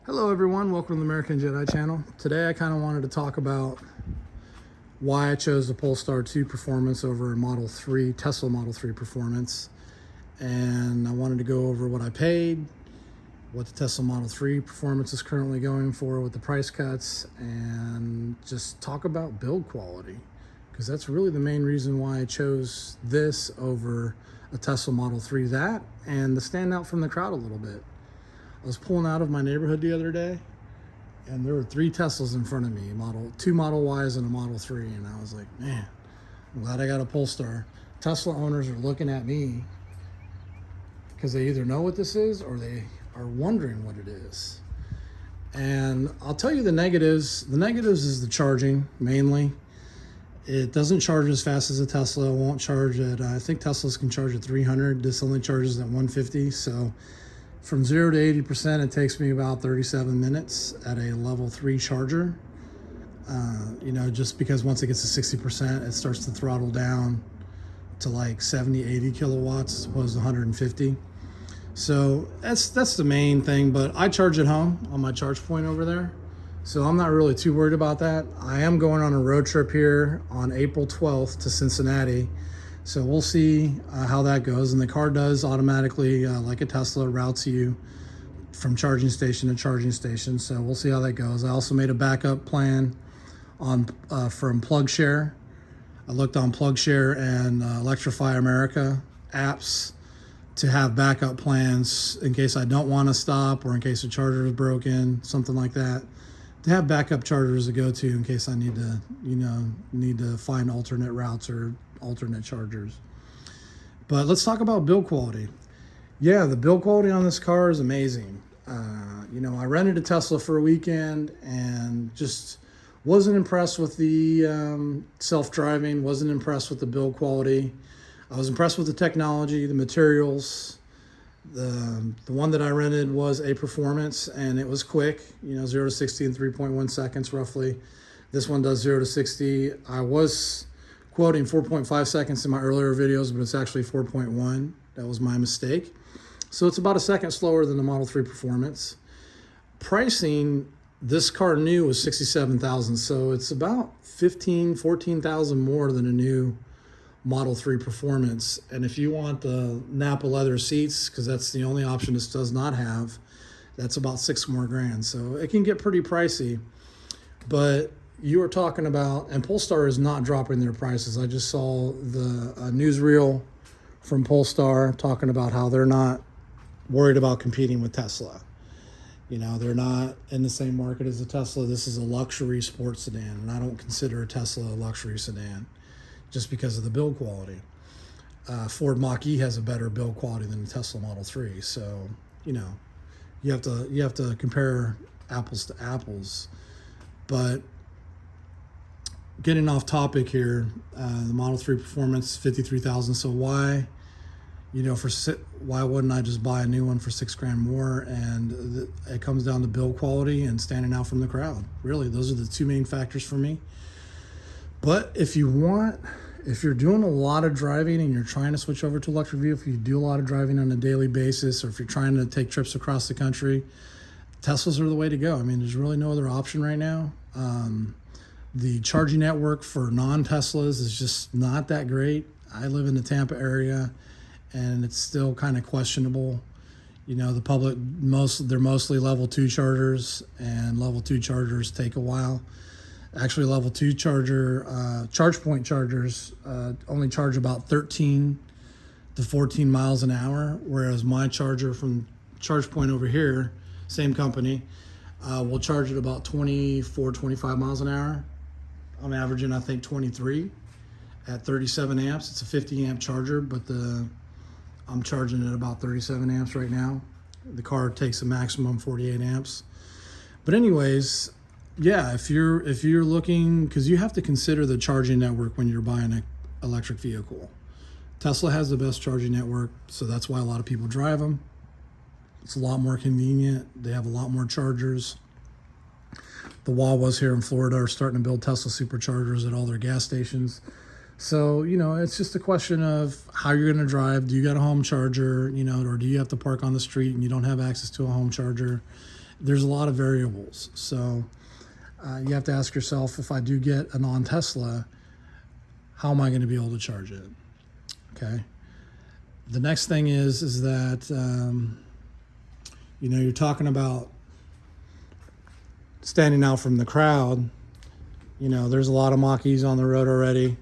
Hello everyone, welcome to the American Jedi channel. Today I kind of wanted to talk about why I chose the Polestar 2 Performance over a Model 3, Tesla Model 3 Performance. And I wanted to go over what I paid, what the Tesla Model 3 Performance is currently going for with the price cuts, and just talk about build quality. Because that's really the main reason why I chose this over a Tesla Model 3. That, and to stand out from the crowd a little bit. I was pulling out of my neighborhood the other day, and there were 3 Teslas in front of me, two Model Ys and a Model 3, and I was like, man, I'm glad I got a Polestar. Tesla owners are looking at me because they either know what this is or they are wondering what it is. And I'll tell you the negatives. The negatives is the charging, mainly. It doesn't charge as fast as a Tesla. It won't charge at, I think Teslas can charge at 300. This only charges at 150, so from 0 to 80%, it takes me about 37 minutes at a level 3 charger. Just because once it gets to 60%, it starts to throttle down to like 70, 80 kilowatts as opposed to 150. So that's the main thing, but I charge at home on my charge point over there. So I'm not really too worried about that. I am going on a road trip here on April 12th to Cincinnati. So we'll see how that goes. And the car does automatically, like a Tesla, routes you from charging station to charging station. So we'll see how that goes. I also made a backup plan from PlugShare. I looked on PlugShare and Electrify America apps to have backup plans in case I don't want to stop or in case the charger is broken, something like that. To have backup chargers to go to in case I need to find alternate routes or alternate chargers. But let's talk about build quality. Yeah, the build quality on this car is amazing. I rented a Tesla for a weekend and just wasn't impressed with the self-driving, wasn't impressed with the build quality. I was impressed with the technology, the materials. The one that I rented was a Performance, and it was quick, 0 to 60 in 3.1 seconds roughly. This one does 0 to 60. I was quoting 4.5 seconds in my earlier videos, but it's actually 4.1. That was my mistake. So it's about a second slower than the Model 3 Performance. Pricing, this car new was $67,000, so it's about $14,000 more than a new Model 3 Performance. And if you want the Napa leather seats, because that's the only option this does not have, that's about $6 more grand. So it can get pretty pricey. But you are talking about, and Polestar is not dropping their prices. I just saw the newsreel from Polestar talking about how they're not worried about competing with Tesla. They're not in the same market as a Tesla. This is a luxury sports sedan, and I don't consider a Tesla a luxury sedan just because of the build quality. Ford Mach-E has a better build quality than the Tesla Model 3. So, you have to compare apples to apples. But getting off topic here, the Model 3 Performance, $53,000. So why wouldn't I just buy a new one for $6 grand more? And it comes down to build quality and standing out from the crowd. Really, those are the 2 main factors for me. But if you're doing a lot of driving and you're trying to switch over to electric vehicle, if you do a lot of driving on a daily basis, or if you're trying to take trips across the country, Teslas are the way to go. I mean, there's really no other option right now. The charging network for non-Teslas is just not that great. I live in the Tampa area, and it's still kind of questionable. The public, they're mostly level 2 chargers, and level 2 chargers take a while. Actually, level 2 charge point chargers only charge about 13 to 14 miles an hour, whereas my charger from Charge Point over here, same company, will charge at about 24, 25 miles an hour. I'm averaging, I think, 23 at 37 amps. It's a 50 amp charger, but I'm charging at about 37 amps right now. The car takes a maximum 48 amps. But anyways, yeah, if you're looking, because you have to consider the charging network when you're buying an electric vehicle. Tesla has the best charging network, so that's why a lot of people drive them. It's a lot more convenient. They have a lot more chargers. The Wawas here in Florida are starting to build Tesla superchargers at all their gas stations. So, it's just a question of how you're going to drive. Do you got a home charger, or do you have to park on the street and you don't have access to a home charger? There's a lot of variables. So you have to ask yourself, if I do get a non-Tesla, how am I going to be able to charge it? Okay. The next thing is that, you're talking about standing out from the crowd. There's a lot of Mach-E's on the road already.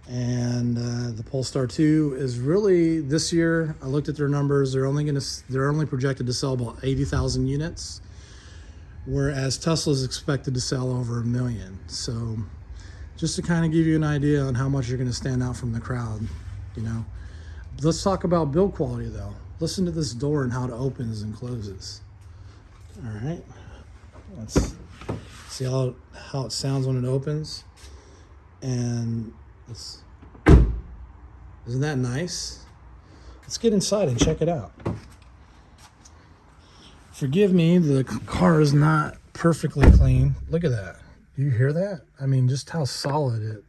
And the Polestar 2 is really, this year, I looked at their numbers, they're only projected to sell about 80,000 units, whereas Tesla's expected to sell over 1 million. So just to kind of give you an idea on how much you're going to stand out from the crowd, Let's talk about build quality though. Listen to this door and how it opens and closes. All right, let's see how it sounds when it opens. And isn't that nice? Let's get inside and check it out. Forgive me, the car is not perfectly clean. Look at that. Do you hear that? I mean, just how solid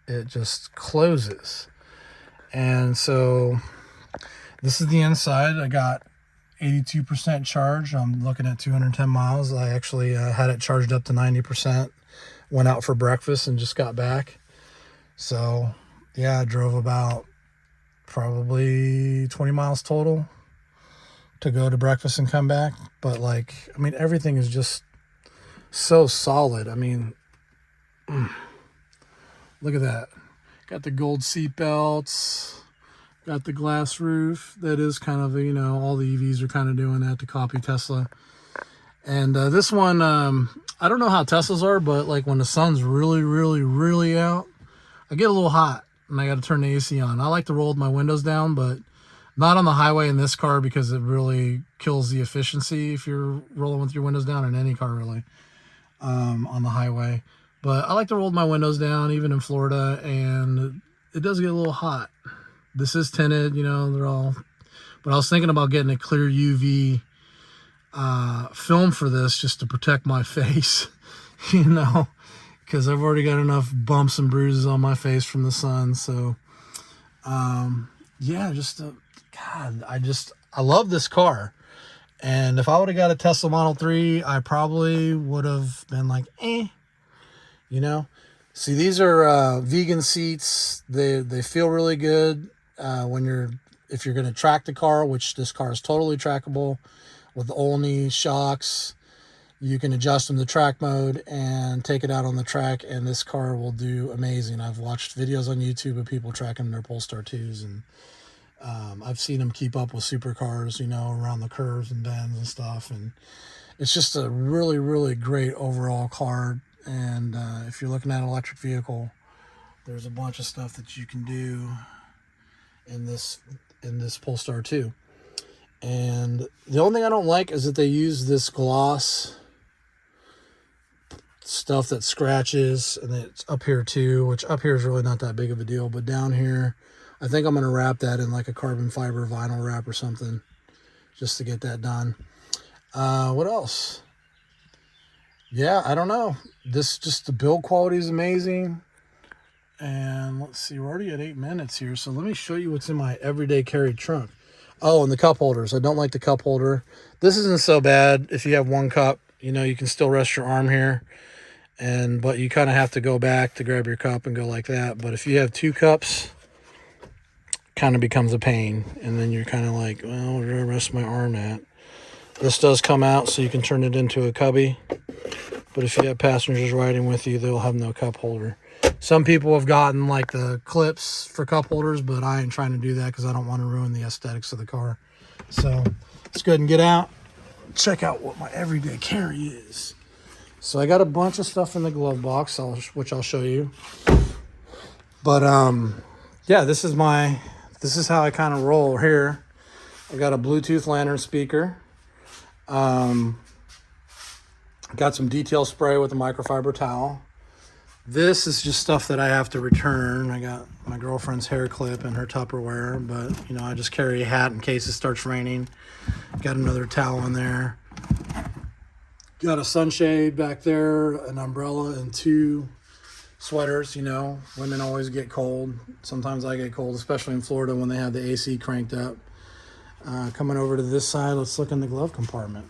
it just closes. And so this is the inside. I got 82% charge. I'm looking at 210 miles. I actually had it charged up to 90%. Went out for breakfast and just got back. So yeah, I drove about probably 20 miles total to go to breakfast and come back. But everything is just so solid. I mean, look at that. Got the gold seat belts, got the glass roof. That is kind of, all the EVs are kind of doing that to copy Tesla. And this one, I don't know how Teslas are, but when the sun's really, really, really out, I get a little hot and I got to turn the AC on. I like to roll my windows down, but not on the highway in this car because it really kills the efficiency if you're rolling with your windows down, in any car really, on the highway. But I like to roll my windows down even in Florida, and it does get a little hot. This is tinted, they're all, but I was thinking about getting a clear UV film for this just to protect my face, because I've already got enough bumps and bruises on my face from the sun. So yeah, I love this car. And if I would have got a Tesla Model 3, I probably would have been like, See, these are vegan seats. They feel really good if you're going to track the car, which this car is totally trackable with the Olney shocks. You can adjust them to track mode and take it out on the track, and this car will do amazing. I've watched videos on YouTube of people tracking their Polestar 2s, and I've seen them keep up with supercars, around the curves and bends and stuff. And it's just a really, really great overall car. And if you're looking at an electric vehicle, there's a bunch of stuff that you can do in this Polestar 2. And the only thing I don't like is that they use this gloss stuff that scratches, and it's up here too, which up here is really not that big of a deal, but down here, I think I'm going to wrap that in a carbon fiber vinyl wrap or something just to get that done. What else? Yeah, I don't know. The build quality is amazing. And let's see, we're already at 8 minutes here. So let me show you what's in my everyday carry trunk. Oh, and the cup holders. I don't like the cup holder. This isn't so bad. If you have one cup, you can still rest your arm here. But you kind of have to go back to grab your cup and go like that. But if you have 2 cups, kind of becomes a pain. And then you're kind of like, well, where do I rest my arm at? This does come out so you can turn it into a cubby. But if you have passengers riding with you, they'll have no cup holder. Some people have gotten the clips for cup holders, but I ain't trying to do that because I don't want to ruin the aesthetics of the car. So let's go ahead and get out, check out what my everyday carry is. So I got a bunch of stuff in the glove box, which I'll show you. But yeah, this is how I kind of roll here. I got a Bluetooth lantern speaker. Got some detail spray with a microfiber towel. This is just stuff that I have to return. I got my girlfriend's hair clip and her Tupperware, but I just carry a hat in case it starts raining. Got another towel in there. Got a sunshade back there, an umbrella, and 2 sweaters. Women always get cold. Sometimes I get cold, especially in Florida when they have the AC cranked up. Coming over to this side, let's look in the glove compartment.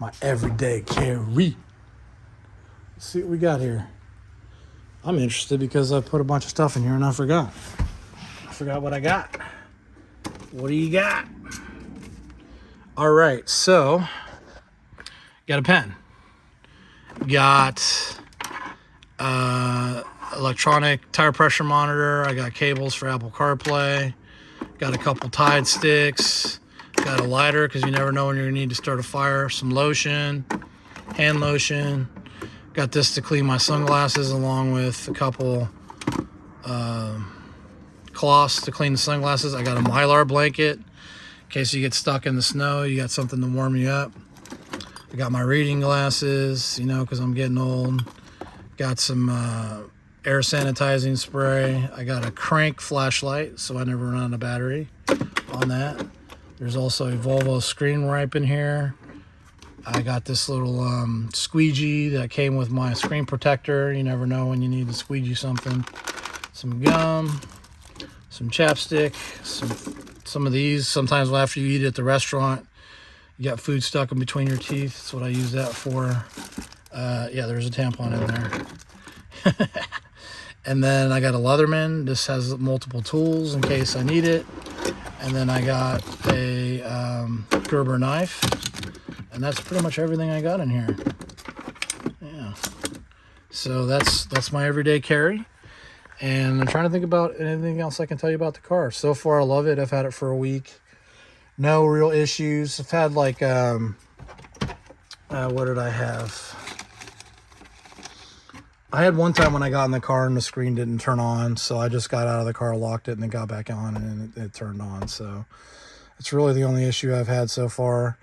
My everyday carry. Let's see what we got here. I'm interested because I put a bunch of stuff in here and I forgot. I forgot what I got. What do you got? All right, so got a pen. Got electronic tire pressure monitor. I got cables for Apple CarPlay. Got a couple Tide sticks. Got a lighter because you never know when you're gonna need to start a fire. Some lotion, hand lotion. Got this to clean my sunglasses, along with a couple cloths to clean the sunglasses. I got a Mylar blanket in case you get stuck in the snow. You got something to warm you up. I got my reading glasses, you know, because I'm getting old. Got some air sanitizing spray. I got a crank flashlight, so I never run out of battery on that. There's also a Volvo screen wipe in here. I got this little squeegee that came with my screen protector. You never know when you need to squeegee something. Some gum, some chapstick, some of these. Sometimes after you eat at the restaurant, you got food stuck in between your teeth. That's what I use that for. Yeah, there's a tampon in there. And then I got a Leatherman. This has multiple tools in case I need it. And then I got a Gerber knife. And that's pretty much everything I got in here. Yeah. So that's my everyday carry. And I'm trying to think about anything else I can tell you about the car. So far, I love it. I've had it for a week. No real issues. I've had like, what did I have? I had one time when I got in the car and the screen didn't turn on. So I just got out of the car, locked it, and then got back on, and it turned on. So it's really the only issue I've had so far.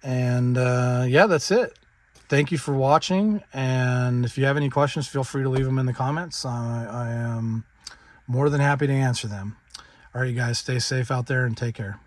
And yeah, that's it. Thank you for watching. And if you have any questions, feel free to leave them in the comments. I am more than happy to answer them. All right, you guys, stay safe out there and take care.